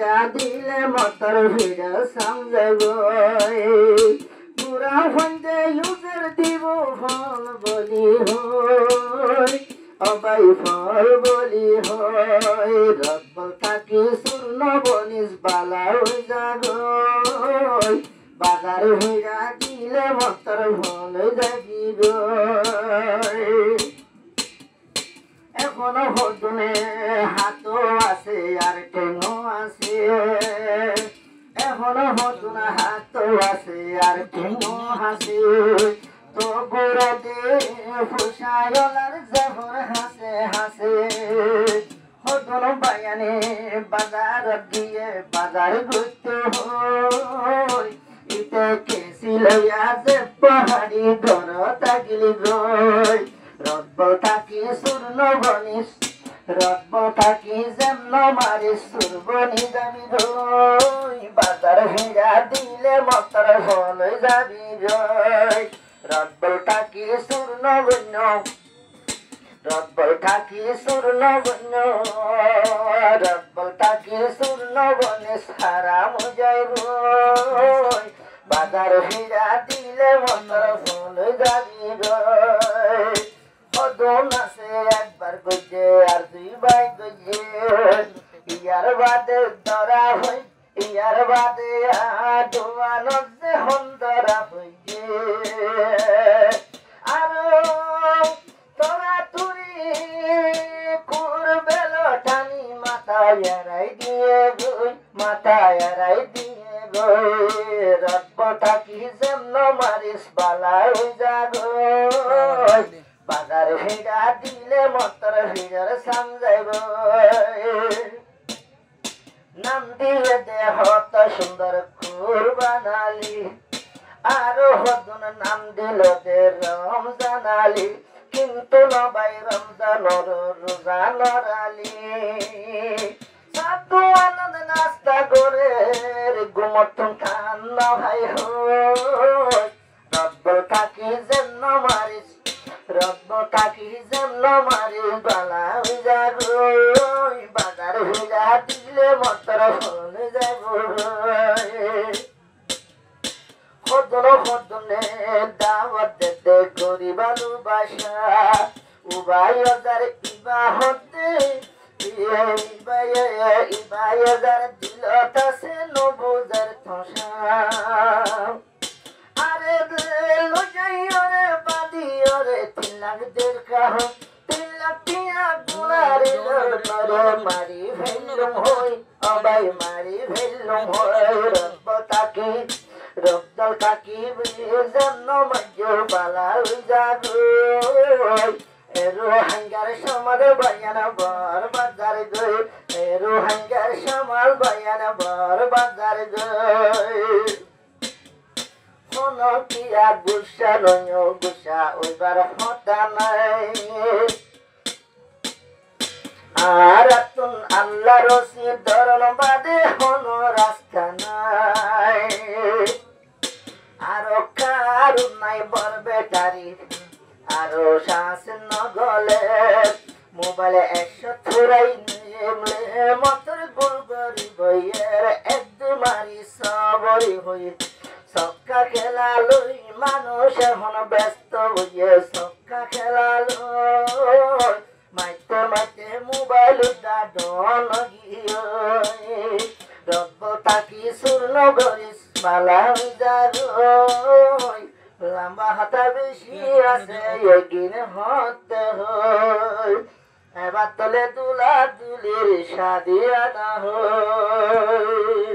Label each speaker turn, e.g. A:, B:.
A: ভিড়া দিলে মতর ভিড়া সমঝবই পুরা ফন্দে ইউজার দিব ফল বলি হই অবাই ফল বলি হই রব থাকি শূন্য বনিস বালা হই যাগই বাজার ভিড়া দিলে মতর ফল যাবি গই এখনো হদনে হাতও আছে আর ঠেঙও আছে এখনো হদনে হাতও আছে আর ঠেঙও আছে তো গোড়াতে ফুসায়লার জহর হাসে হাসে হদন বায়ানে বাজার দিয়ে বাজার ঘুরতে হই ইতে কেসি লইয়া যে পাহাড়ি ঘর তাগিলি গই রব থাকি শূন্য বনিস রব থাকি যেমন মারিস সুরবনি যাবি গই বাজার ভিড়া দিলে মতর ফল যাবি গই রব থাকি শূন্য বন্য রব থাকি শূন্য বন্য রব থাকি শূন্য বনিস হারাম যাই গই বাজার ভিড়া দিলে মতর ফল যাবি গই অদম আছে একবার গজে আর দুইবার গজে ইয়ার বাদে ধরা হই ইয়ার বাদে আদোয়ানত যে হন্দরা হইছে আর তোরা তুরি করবে লটানি মাথা এরাই দিয়ে গই মাথা এরাই দিয়ে গই রব থাকি যেমন মারিস বালা হই যা গই বাজার ভিড়া দিলে মতর ভিড়ার সমঝাইব নাম দিয়ে দেহ তো সুন্দর খুর বানালি আরো হদন নাম দিল দে রমজান আলী কিন্তু নবাই রমজানর রোজা নরালি সাতু আনন্দ নাস্তা করে ঘুমতন খান না ভাই হই রব থাকি যেন মারিস রব থাকি যেন মারিস বালা হই যাগই বাজার ভিড়া দিলে মতর ফল যাব হদন হদনে দাওয়াত দে করি ভালোবাসা উবাই হাজার ইবা হতে ইবাই হাজার দিল তাসে নবুজার থসা আরে লজাই ওরে বাদি ওরে 3 লাখ দের কাহ 3 লাখ টিয়া গুনারে মারে মারি ফেললুম হই অবাই মারি ফেললুম হই রব তাকি রব্দল তাকি যেন মজ্জুর বালা হই যাগই এরো হাঙ্গার সমাল বায়ানা বর বাজার গই এরো হাঙ্গার সমাল বায়ানা বর বাজার গই কোন কিয়া গুসা নয় গুসা ওইবার হতা নাই আর তুন আল্লাহ রসি ধরন বাদে হন রাস্তা নাই আরো কারু নাই বর বেটারি আরো শ্বাস নগলে মোবাইলে 100 থুরাই নিয়ে মতর গুলগরি বইয়ের একদম মারি সবরি হই সক্কা খেলা লই মানুষ এখন ব্যস্ত হইয়ে সক্কা খেলা লই মাইতে মাইতে মোবাইল দাডন গিয়ে রব থাকি শূন্য গরিস বালা হই যাগই লম্বা হাতা বেশি আছে এগিন হতে হই এবার তলে তুলা তুলির সাদিয়া না হই